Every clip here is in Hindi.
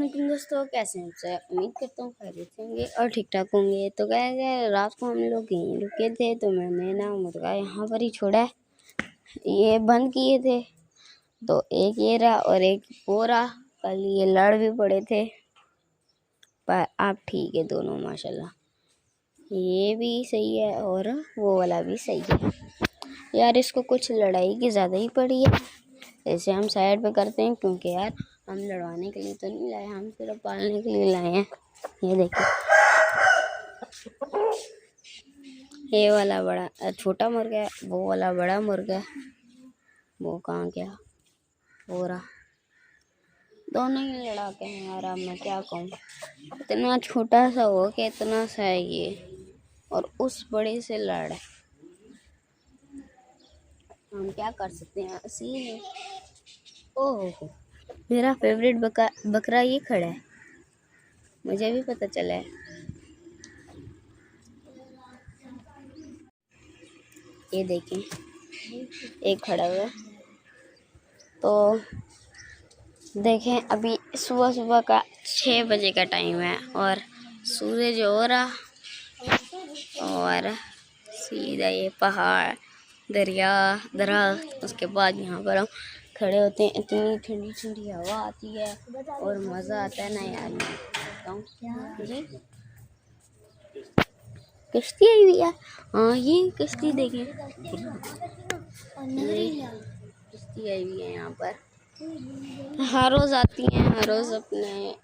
वालेकुम दोस्तों, कैसे हैं आपसे। उम्मीद करता हूँ खैरियत से होंगे और ठीक ठाक होंगे। तो क्या रात को हम लोग यहीं रुके थे, तो मैंने ना मुर्गा यहाँ पर ही छोड़ा है। ये बंद किए थे, तो एक ये रहा और एक वो रहा। कल ये लड़ भी पड़े थे, पर आप ठीक है दोनों माशाल्लाह। ये भी सही है और वो वाला भी सही है। यार इसको कुछ लड़ाई की ज़्यादा ही पड़ी है, ऐसे हम साइड पे करते हैं, क्योंकि यार हम लड़वाने के लिए तो नहीं लाए, हम सिर्फ पालने के लिए लाए हैं। ये देखिए, ये वाला बड़ा छोटा मुर्गा है, वो वाला बड़ा मुर्गा है। वो कहाँ गया, हो रहा दोनों ही लड़ा के हैं यार। अब मैं क्या कहूँ, इतना छोटा सा हो के इतना सा है ये, और उस बड़े से लड़ है। हम क्या कर सकते हैं, इसीलिए। ओह, मेरा फेवरेट बकरा ये खड़ा है, मुझे भी पता चला है। ये देखें, एक खड़ा हुआ है। तो देखें, अभी सुबह सुबह का 6 बजे का टाइम है और सूरज हो रहा, और सीधा ये पहाड़, दरिया, दरख्त, उसके बाद यहाँ पर हम खड़े होते हैं। इतनी ठंडी ठंडी हवा आती है और मज़ा आता है ना यार। मैं बताऊँ जी, किश्ती आई हुई है। हाँ, ये किश्ती देखें, किश्ती आई हुई है यहाँ पर। हर रोज़ आती हैं, हर रोज़ अपने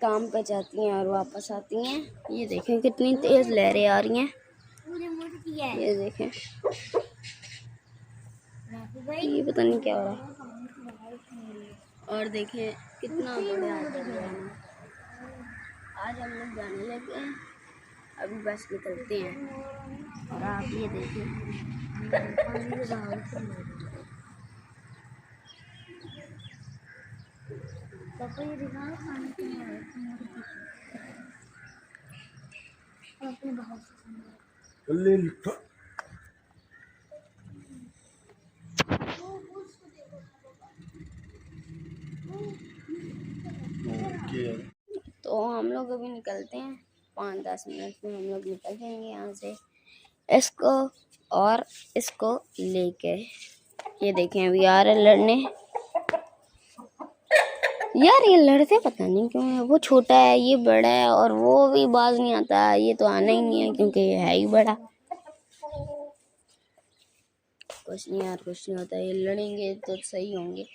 काम पे जाती हैं और वापस आती हैं। ये देखें कितनी तेज़ लहरें आ रही हैं, ये देखें। ये पता नहीं क्या हो रहा है। और देखें कितना बड़ा दरिया है। आज हम लोग जाने लगे हैं, अभी बस निकलते हैं। और आप ये देखें, तो हम लोग अभी निकलते हैं। 5-10 मिनट में हम लोग निकल जाएंगे यहाँ से, इसको और इसको लेके। ये देखें, अभी आ रहे लड़ने। यार ये लड़ते पता नहीं क्यों है, वो छोटा है, ये बड़ा है, और वो भी बाज नहीं आता। ये तो आना ही नहीं है क्योंकि ये है ही बड़ा। कुछ नहीं यार, कुछ नहीं होता। ये लड़ेंगे तो सही होंगे,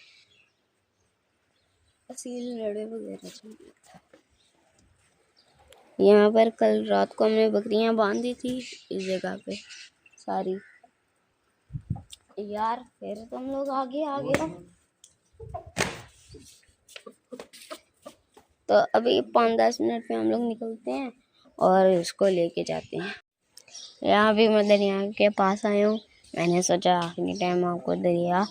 असील लड़े वगैरह चाहिए। यहाँ पर कल रात को हमने बकरियां बांधी थी इस जगह पे सारी। यार फिर तुम लोग आगे आगे रहो। तो अभी 5-10 मिनट में हम लोग निकलते हैं और इसको लेके जाते हैं। यहाँ भी मैं दरिया के पास आया हूँ। मैंने सोचा आखिरी टाइम आपको दरिया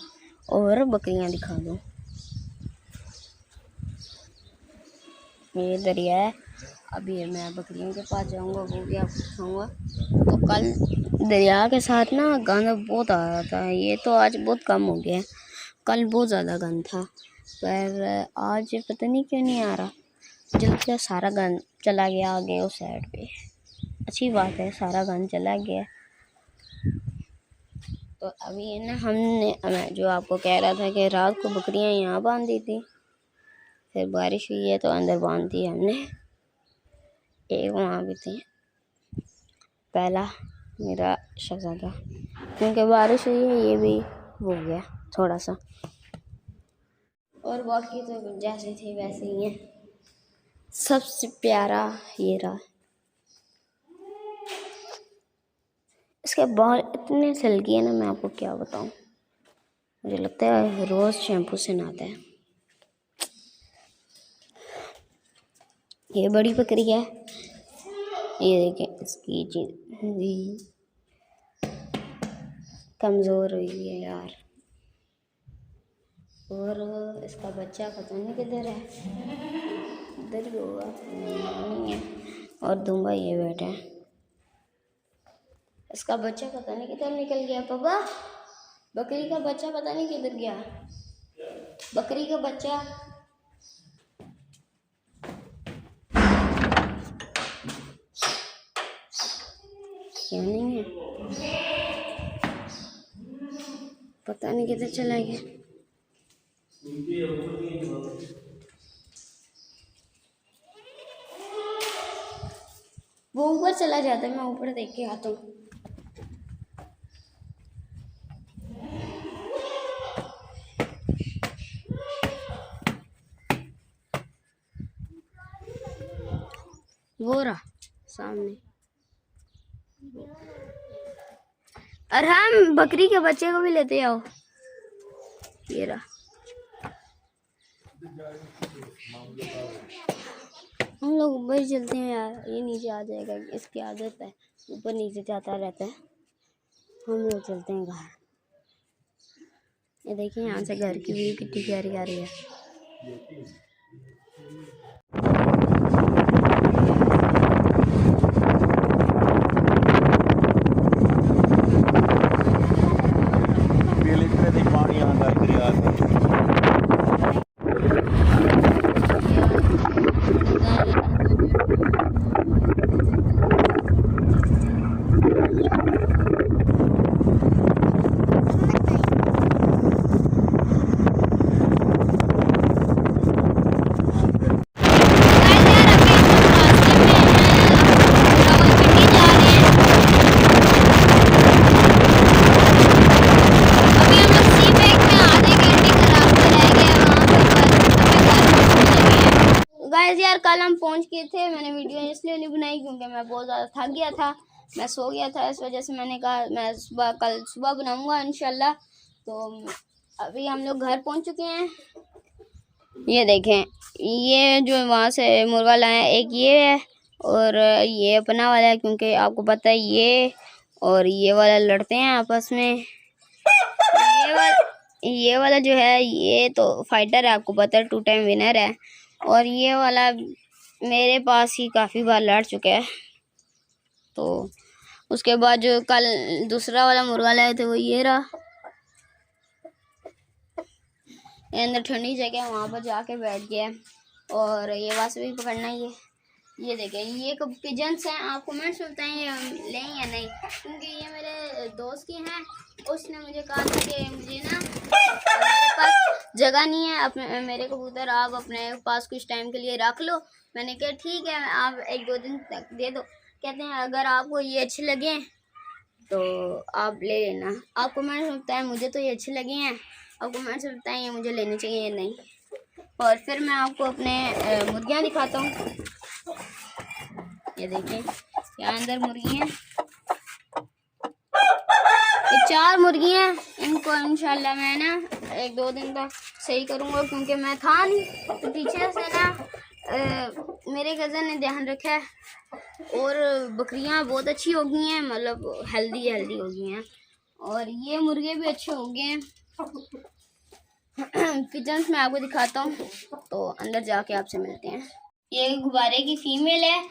और बकरियां दिखा दूँ। ये दरिया है, अभी मैं बकरियों के पास जाऊँगा, वो भी आपको दिखाऊँगा। तो कल दरिया के साथ ना गंद बहुत आ रहा था, ये तो आज बहुत कम हो गया है। कल बहुत ज़्यादा गंद था, पर आज पता नहीं क्यों नहीं आ रहा। जल्द से सारा गंद चला गया आगे उस साइड पे। अच्छी बात है, सारा गंद चला गया। तो अभी ना मैं जो आपको कह रहा था कि रात को बकरियां यहाँ बांधी थी, फिर बारिश हुई है तो अंदर बांध दी हमने। एक वहाँ भी थी, पहला मेरा शहज़ादा, क्योंकि बारिश हुई है ये भी हो गया थोड़ा सा। और बाकी तो जैसे थे वैसे ही हैं। सबसे प्यारा ये रहा, इसके बाल इतने सिल्की है ना, मैं आपको क्या बताऊं। मुझे लगता है रोज़ शैम्पू से नहाता है। ये बड़ी बकरी है, ये देखें, इसकी चीज कमज़ोर हुई है यार। और इसका बच्चा पता नहीं किधर है, इधर ही होगा, नहीं है। और दूंगा ये बैठा है, इसका बच्चा पता नहीं किधर निकल गया। पापा, बकरी का बच्चा पता नहीं किधर गया। बकरी का बच्चा। क्या नहीं है, पता नहीं किधर चला गया। वो ऊपर चला जाता है, मैं ऊपर देख के आता हूँ। वो रहा सामने। अरहम बकरी के बच्चे को भी लेते आओ। ये रहा। हम लोग ऊपर चलते हैं यार, ये नीचे आ जाएगा, इसकी आदत है ऊपर नीचे जाता रहता है। हम लोग चलते हैं घर। ये देखिए यहाँ से घर की व्यू कितनी प्यारी आ रही है। यार कल हम पहुंच गए थे। मैंने वीडियो इसलिए नहीं बनाई क्योंकि मैं बहुत ज़्यादा थक गया था, मैं सो गया था। इस वजह से मैंने कहा मैं कल सुबह बनाऊंगा इंशाल्लाह। तो अभी हम लोग घर पहुंच चुके हैं। ये देखें, ये जो वहाँ से मुर्गा लाए एक ये है और ये अपना वाला है, क्योंकि आपको पता है ये और ये वाला लड़ते हैं आपस में। ये वाला जो है ये तो फाइटर है, आपको पता है 2 टाइम विनर है। और ये वाला मेरे पास ही काफ़ी बार लड़ चुका है। तो उसके बाद जो कल दूसरा वाला मुर्गा लाए थे वो ये रहा। अंदर ठंडी जगह वहाँ पर जाके बैठ गया और ये वास भी पकड़ना ही है। ये देखें, ये कब पिजन्स हैं, आप कमेंट्स में बताएं ये लें या नहीं, क्योंकि ये मेरे दोस्त की हैं। उसने मुझे कहा था कि मुझे ना मेरे पास जगह नहीं है, अपने मेरे कबूतर आप अपने पास कुछ टाइम के लिए रख लो। मैंने कहा ठीक है, आप 1-2 दिन तक दे दो। कहते हैं अगर आपको ये अच्छे लगे तो आप ले लेना। आप कमेंट्स में बताएं, मुझे तो ये अच्छे लगे हैं, आप कमेंट्स में बताएं ये मुझे लेने चाहिए या नहीं। और फिर मैं आपको अपने मुर्गियाँ दिखाता हूँ। ये देखें, यहाँ अंदर मुर्गी हैं, ये 4 मुर्गी हैं। इनको इंशाल्लाह मैं ना 1-2 दिन तक सही करूँगा, क्योंकि मैं था नहीं, तो पीछे से ना मेरे कज़न ने ध्यान रखा है। और बकरियाँ बहुत अच्छी हो गई हैं, मतलब हेल्दी हो गई हैं। और ये मुर्गे भी अच्छे हो गए हैं। पिजन्स मैं आपको दिखाता हूँ, तो अंदर जाके आपसे मिलते हैं। ये गुब्बारे की फीमेल है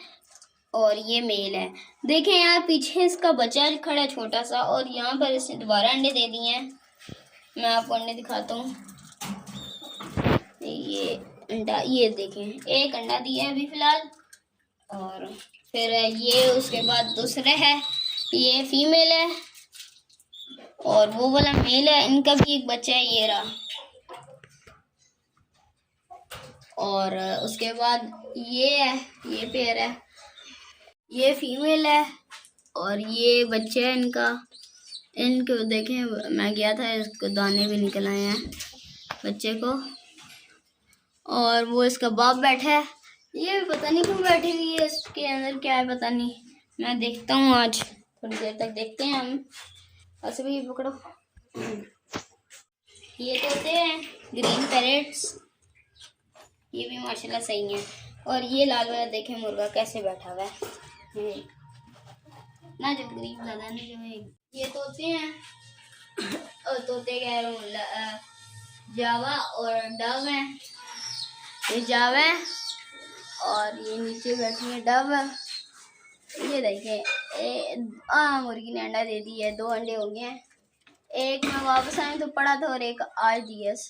और ये मेल है। देखें यार पीछे इसका बच्चा खड़ा है छोटा सा, और यहाँ पर इसने दोबारा अंडे दे दिए हैं। मैं आपको अंडे दिखाता हूँ। ये अंडा, ये देखें एक अंडा दिया है अभी फ़िलहाल। और फिर ये उसके बाद दूसरा है, ये फीमेल है और वो वाला मेल है। इनका भी एक बच्चा है, ये रहा। और उसके बाद ये है, ये पेयर है, ये फीमेल है और ये बच्चे है इनका। इनको देखें, मैं गया था, इसको दाने भी निकल आए हैं बच्चे को। और वो इसका बाप बैठा है, ये भी पता नहीं क्यों बैठी हुई है, इसके अंदर क्या है पता नहीं। मैं देखता हूँ, आज थोड़ी देर तक देखते हैं हम। ऐसे भी पकड़ो। ये तोते हैं ग्रीन पैरेट्स, ये भी माशाल्लाह सही है। और ये लाल वाला देखें मुर्गा कैसे बैठा हुआ है ना, जो ग्रीन वाला नहीं, जो है ये तोते हैं। और तोते कह रहा हूँ, जावा और डव है। ये जावा है और ये नीचे बैठी है डव। ये देखिए मुर्गी ने अंडा दे दी है, 2 अंडे हो गए हैं। एक मैं वापस आई तो पढ़ा था और एक RDS।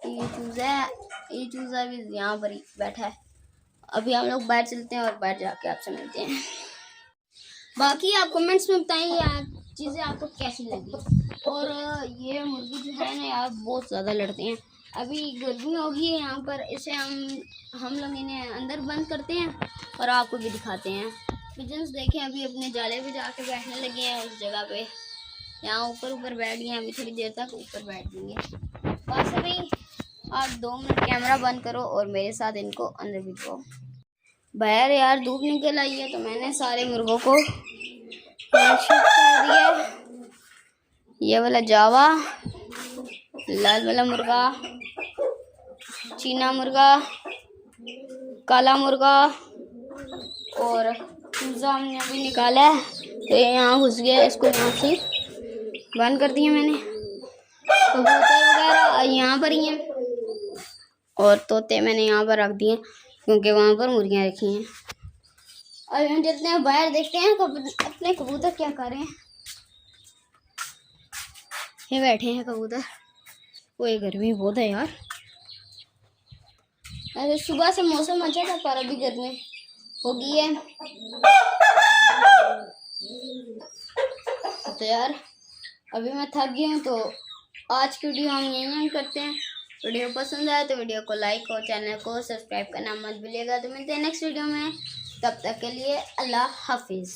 ये चूजा भी यहाँ पर ही बैठा है। अभी हम लोग बाहर चलते हैं और बाहर जाके आपसे मिलते हैं। बाकी आप कमेंट्स में बताएंगे यार चीज़ें आपको कैसी लगी। और ये मुर्गी जो है ना यार बहुत ज़्यादा लड़ते हैं। अभी गर्मी होगी है यहाँ पर, इसे हम लोग इन्हें अंदर बंद करते हैं और आपको भी दिखाते हैं। पिजन्स देखें अभी अपने जाले पे जाके बैठने लगे हैं उस जगह पे। यहाँ ऊपर बैठ गए, अभी थोड़ी देर तक ऊपर बैठ जाएंगे। बस अभी आप 2 मिनट कैमरा बंद करो और मेरे साथ इनको अंदर बिठाओ। बाहर यार धूप निकल आई है तो मैंने सारे मुर्गों को शिफ्ट कर दिया। ये वाला जावा, लाल वाला मुर्गा, चीना मुर्गा, काला मुर्गा और चूजा हमने अभी निकाला है तो ये यहाँ घुस गया। इसको यहाँ से बंद कर दिया मैंने। कबूतर वगैरह यहाँ पर ही हैं और तोते मैंने यहाँ पर रख दिए क्योंकि वहाँ पर मुर्गियाँ रखी हैं। अब हम चलते हैं बाहर, देखते हैं अपने कबूतर क्या कर रहे हैं। ये बैठे हैं कबूतर। कोई गर्मी बहुत है यार। ऐसे सुबह से मौसम अच्छा था पर अभी गर्मी हो गई है। तो यार अभी मैं थक गई हूँ तो आज की वीडियो हम यहीं करते हैं। वीडियो पसंद आए तो वीडियो को लाइक और चैनल को सब्सक्राइब करना मत भूलिएगा। तो मिलते हैं नेक्स्ट वीडियो में, तब तक के लिए अल्लाह हाफिज़।